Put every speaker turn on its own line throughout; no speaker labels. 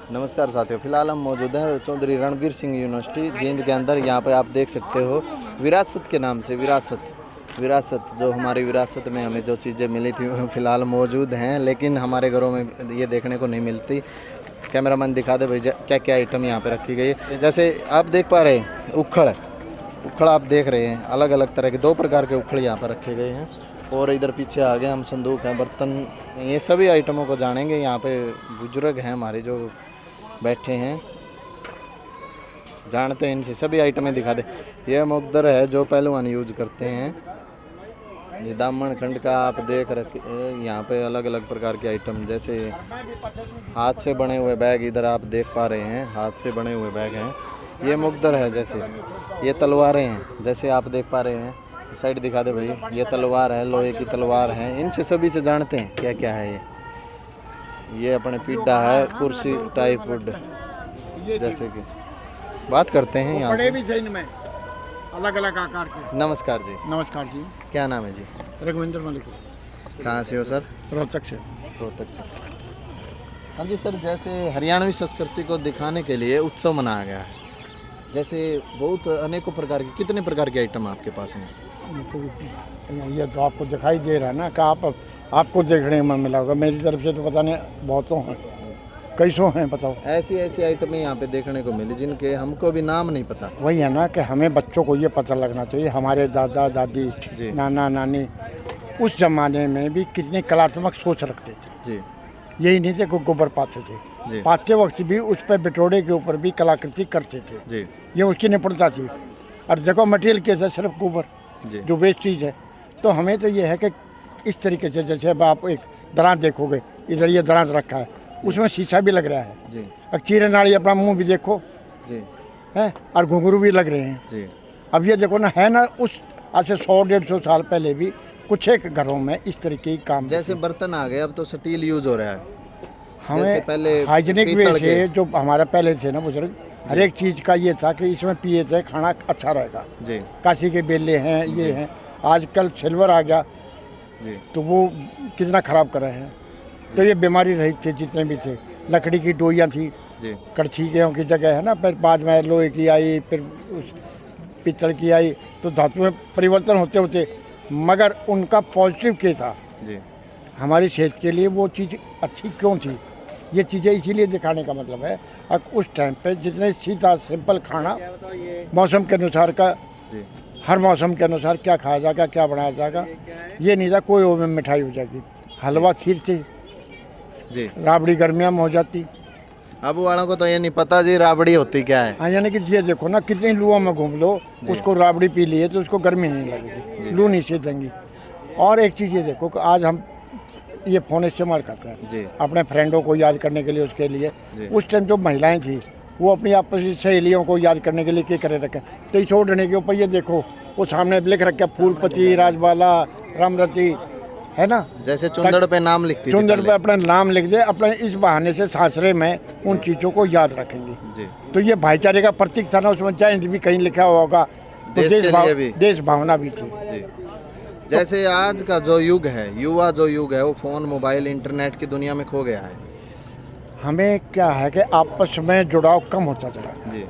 नमस्कार साथियों, फिलहाल हम मौजूद हैं चौधरी रणवीर सिंह यूनिवर्सिटी जींद के अंदर। यहाँ पर आप देख सकते हो विरासत के नाम से विरासत जो हमारी विरासत में हमें जो चीज़ें मिली थी वो फिलहाल मौजूद हैं, लेकिन हमारे घरों में ये देखने को नहीं मिलती। कैमरामैन दिखा दे भाई क्या क्या आइटम यहाँ पे रखी गई है। जैसे आप देख पा रहे हैं उखड़ आप देख रहे हैं, अलग अलग तरह के 2 प्रकार के उखड़ यहाँ पर रखे गए हैं। और इधर पीछे आगे हम संदूक हैं, बर्तन, ये सभी आइटमों को जानेंगे। यहाँ पे बुजुर्ग हैं हमारे जो बैठे हैं, जानते हैं इनसे सभी आइटमें दिखा दे। यह मुकद्दर है जो पहलवान यूज करते हैं। ये दामन खंड का आप देख रखे यहाँ पे अलग अलग प्रकार के आइटम, जैसे हाथ से बने हुए बैग इधर आप देख पा रहे हैं, हाथ से बने हुए बैग हैं। ये मुकद्दर है, जैसे ये तलवारें हैं, जैसे आप देख पा रहे हैं। साइड दिखा दे भाई, ये तलवार है, लोहे की तलवार है। इनसे सभी से जानते हैं क्या क्या है। ये अपने पीढ़ा है, कुर्सी टाइप वुड, जैसे कि बात करते हैं यहाँ से।
भी थे इनमें अलग अलग आकार के।
नमस्कार जी।
नमस्कार जी।
क्या नाम है जी?
रघुविंदर मलिक।
कहाँ से हो सर?
रोहतक से।
रोहतक से। हाँ जी सर, जैसे हरियाणवी संस्कृति को दिखाने के लिए उत्सव मनाया गया है, जैसे बहुत अनेकों प्रकार के, कितने प्रकार के आइटम आपके पास हैं?
ये तो आपको दिखाई दे रहा है ना कि आपको देखने में मिला होगा, मेरी तरफ से तो पता नहीं, बहुतों हैं, कई सौ हैं, बताओ।
ऐसी आइटमें यहाँ पे देखने को मिली जिनके हमको भी नाम नहीं पता।
वही है ना कि हमें बच्चों को ये पता लगना चाहिए। हमारे दादा दादी, नाना नानी उस जमाने में भी कितनी कलात्मक सोच रखते थे
जी।
यही नहीं थे कि गोबर पाते थे, पाते वक्त भी उस पर बिटोड़े के ऊपर भी कलाकृति करते थे जी। ये उसकी निपुणता थी। और देखो मटेरियल कैसा, सिर्फ गोबर जो वेस्ट चीज़ है। तो हमें तो ये है कि इस तरीके से, जैसे अब आप एक दराज देखोगे, इधर ये दराज रखा है, उसमें शीशा भी लग रहा है जी। अब चीरे नाड़ी अपना मुंह भी देखो जी है, और घुंघरू भी लग रहे हैं जी। अब ये देखो ना, है ना, उस आज से 100-150 साल पहले भी कुछ एक घरों में इस तरीके की काम, जैसे
बर्तन आ गए, अब तो स्टील यूज हो रहा है।
हमें पहले हाइजीनिक वे से जो हमारा पहले थे ना बुजुर्ग, हर एक चीज़ का ये था कि इसमें पिए थे, खाना अच्छा रहेगा जी। काशी के बेले हैं, ये हैं। आजकल सिल्वर आ गया जी, तो वो कितना ख़राब कर रहे हैं। तो ये बीमारी रहित थे जितने भी थे। लकड़ी की डोइयाँ थी जी, कड़छी की जगह है ना, फिर बाद में लोहे की आई, फिर उस पित्तल की आई। तो धातु में परिवर्तन होते होते, मगर उनका पॉजिटिव क्या था जी, हमारी सेहत के लिए वो चीज़ अच्छी क्यों थी, ये चीज़ें इसीलिए दिखाने का मतलब है। अब उस टाइम पे जितने सीधा सिंपल खाना, मौसम के अनुसार का जी, हर मौसम के अनुसार क्या खाया जाएगा, क्या बनाया जाएगा, ये नहीं था कोई में मिठाई हो जाएगी, हलवा खीर थी जी, राबड़ी गर्मियों में हो जाती।
अब वालों को तो ये नहीं पता जी राबड़ी होती क्या है।
हाँ, यानी कि ये देखो ना, कितनी लुओं में घूम लो, उसको राबड़ी पी लिए तो उसको गर्मी नहीं लगेगी, लू नहीं सीखेंगी। और एक चीज़ ये देखो कि आज हम ये फ़ोन इस्तेमाल करते हैं जी, अपने फ्रेंडों को याद करने के लिए, उसके लिए। उस टाइम जो महिलाएं थी वो अपनी आपसी सहेलियों को याद करने के लिए क्या करे रखें। तो इस ओढ़ने के ऊपर ये देखो, वो सामने लिख रखे फूलपति, राजबाला, रामरती, है ना, जैसे
चुंदड़ पे नाम लिखती,
चुंदड़ पे अपना नाम लिख दे। अपने इस बहाने से सासरे में उन चीज़ों को याद रखेंगे जी। तो ये भाईचारे का प्रतीक था ना, उसमें जय हिंद भी कहीं लिखा होगा, तो देश भावना भी थी जी।
जैसे आज का जो युग है, युवा जो युग है, वो फ़ोन, मोबाइल, इंटरनेट की दुनिया में खो गया है।
हमें क्या है कि आपस में जुड़ाव कम होता चला गया जी।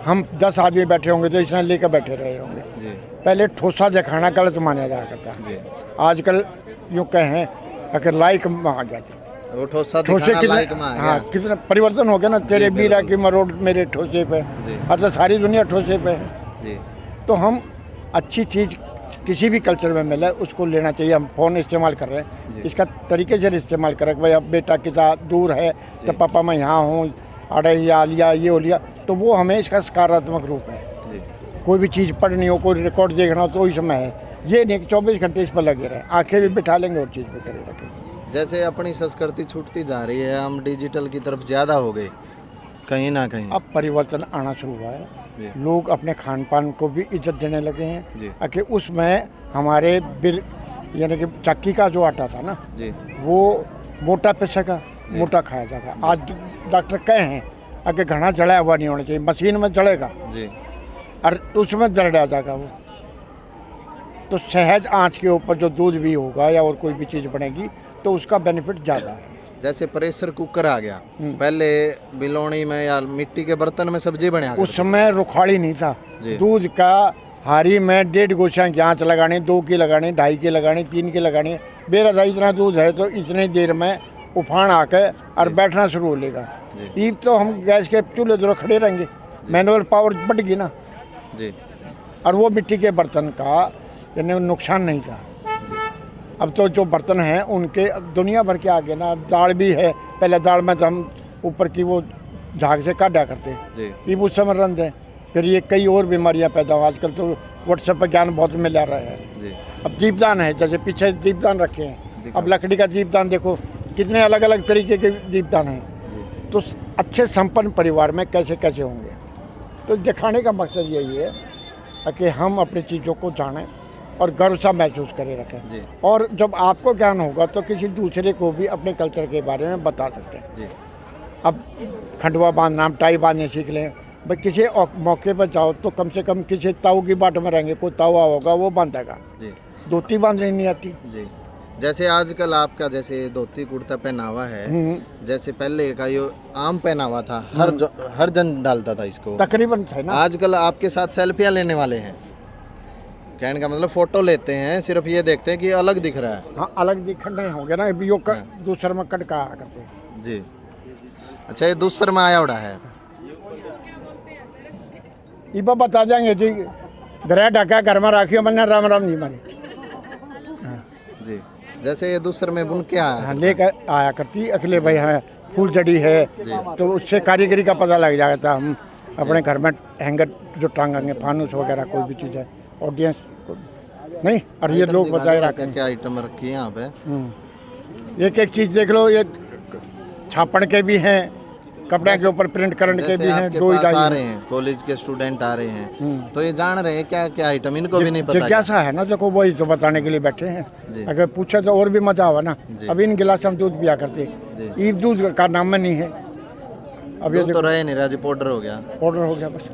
हम 10 आदमी बैठे होंगे तो इसने लेकर बैठे रहे होंगे जी। पहले ठोसा दिखाना गलत माना जाया करता जी। आजकल यूँ कहें अगर लाइक में आ गया,
वो ठोसे कितना,
हाँ, कितना परिवर्तन हो गया ना। तेरे बीरा की मरोड़ मेरे ठोसे पे, मतलब सारी दुनिया ठोसे पे है जी। तो हम अच्छी चीज़ किसी भी कल्चर में मिले उसको लेना चाहिए। हम फ़ोन इस्तेमाल कर रहे हैं, इसका तरीके से इस्तेमाल करें। भाई अब बेटा कितना दूर है तो पापा मैं यहाँ हूँ, अरे ये आ लिया, ये हो लिया, तो वो हमें इसका सकारात्मक रूप है जी। कोई भी चीज़ पढ़नी हो, कोई रिकॉर्ड देखना हो तो वही समय है। ये नहीं कि 24 घंटे इस पर लगे रहे, आंखें भी बिठा लेंगे और चीज़ भी करे रखेंगे।
जैसे अपनी संस्कृति छूटती जा रही है, हम डिजिटल की तरफ ज़्यादा हो गए कहीं ना कहीं।
अब परिवर्तन आना शुरू हुआ है, लोग अपने खान पान को भी इज्जत देने लगे हैं कि उसमें हमारे यानी कि चक्की का जो आटा था ना जी, वो मोटा पिसेगा, मोटा खाया जाएगा। आज डॉक्टर कहे हैं कि घना जड़ा हुआ नहीं होना चाहिए, मशीन में जड़ेगा जी, और उसमें दरड़ा जाएगा वो। तो सहज आंच के ऊपर जो दूध भी होगा या और कोई भी चीज़ बनेगी तो उसका बेनिफिट ज़्यादा है।
जैसे प्रेशर कुकर आ गया, पहले बिलोनी में या मिट्टी के बर्तन में सब्जी बना,
उस समय रुखाड़ी नहीं था। दूध का हारी में 1.5 गोशियाँ जांच लगानी, 2 की लगानी, 2.5 की लगानी, 3 की लगानी। बेरा इतना दूध है तो इतनी देर में उफान आके और बैठना शुरू हो लेगा। ईब तो हम गैस के चूल्हे जो खड़े रहेंगे, मैनुअल पावर बढ़ गई ना
जी।
और वो मिट्टी के बर्तन का यानी नुकसान नहीं था। अब तो जो बर्तन हैं उनके दुनिया भर के आगे ना, दाल भी है, पहले दाल में तो हम ऊपर की वो झाग से काटा करते, ये उस समय रंध है। फिर ये कई और बीमारियां पैदा हो, आजकल तो व्हाट्सएप पर ज्ञान बहुत मिल रहा है जी। अब दीपदान है, जैसे पीछे दीपदान रखे हैं, अब लकड़ी का दीपदान देखो, कितने अलग अलग तरीके के दीपदान हैं। तो अच्छे संपन्न परिवार में कैसे कैसे होंगे। तो दिखाने का मकसद यही है कि हम अपनी चीज़ों को जानें और गर्व सा महसूस करे रखें। और जब आपको ज्ञान होगा तो किसी दूसरे को भी अपने कल्चर के बारे में बता सकते हैं। अब खंडवा बांधना, टाई बांधने सीख लें भाई, किसी मौके पर जाओ तो कम से कम किसी ताऊ की बाट में रहेंगे, कोई तावा होगा वो बांधेगा, धोती बांधनी नहीं आती जी।
जैसे आजकल आपका जैसे धोती कुर्ता पहनावा है, जैसे पहले का ये आम पहनावा था, हर जन डालता था इसको
तकरीबन था ना।
आजकल आपके साथ सेल्फियां लेने वाले हैं, कहने का मतलब फोटो लेते हैं, सिर्फ ये देखते हैं कि अलग दिख रहा है।
हाँ, अलग दिखना हो गया ना, यो दूसरे में कट का करते हैं
जी। अच्छा, ये दूसरे में आया उड़ा है,
इबा बता देंगे जी। दरिया ढका घर में राखियो मैंने, राम राम जी मारे
जी। जैसे ये दूसरे में बुन के आया,
हाँ, लेकर आया करती अकेले भाई है, फूल जड़ी है तो उससे कारीगरी का पता लग जाता। हम अपने घर में हैंगर जो टांगेंगे, फानूस वगैरह कोई भी चीज़ है, ऑडियंस नहीं। और ये लोग बचाए रखें, क्या आइटम रखी है यहाँ पे। एक एक चीज़ देख लो, ये छापड़ के भी हैं, कपड़े के ऊपर प्रिंट करने के भी हैं, डोई डाई
आ रहे हैं, कॉलेज के स्टूडेंट आ रहे हैं तो ये जान रहे हैं क्या क्या आइटम, इनको भी नहीं पता।
जिज्ञासा है ना, देखो वही तो बताने के लिए बैठे हैं। अगर पूछे तो और भी मजा आवा ना। अब इन गिलास हम दूध पिया करते, ईब दूध का नाम में नहीं है। अब ये
तो रहे नहीं, राजी पाउडर हो गया,
पाउडर हो गया बस।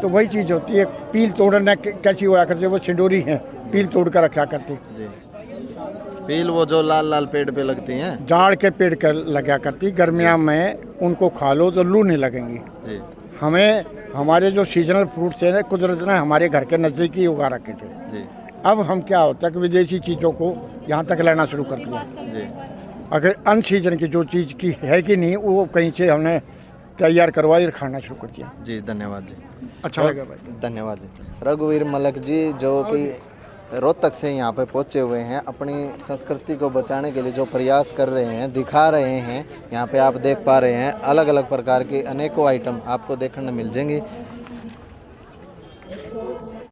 तो वही चीज़ होती है। पील तोड़ना कैसी हुआ करते, वो सिंडोरी है, पील तोड़ कर रखा करते।
पील वो जो लाल लाल पेड़ पे लगती हैं,
जाड़ के पेड़ कर लगा करती, गर्मियाँ में उनको खा लो तो लू नहीं लगेंगी जी। हमें हमारे जो सीजनल फ्रूट्स हैं ना, कुदरत ने हमारे घर के नज़दीक ही उगा रखे थे जी। अब हम क्या होता है कि विदेशी चीज़ों को यहाँ तक लाना शुरू कर दिया जी। अगर अन सीजन की जो चीज़ की है कि नहीं, वो कहीं से हमने तैयार करवाई और खाना शुरू कर दिया जी। धन्यवाद जी, अच्छा लगा भाई, धन्यवाद जी।
रघुवीर मलक जी जो कि रोहतक से यहाँ पे पहुँचे हुए हैं, अपनी संस्कृति को बचाने के लिए जो प्रयास कर रहे हैं, दिखा रहे हैं। यहाँ पे आप देख पा रहे हैं अलग अलग प्रकार के अनेकों आइटम आपको देखने मिल जाएंगे।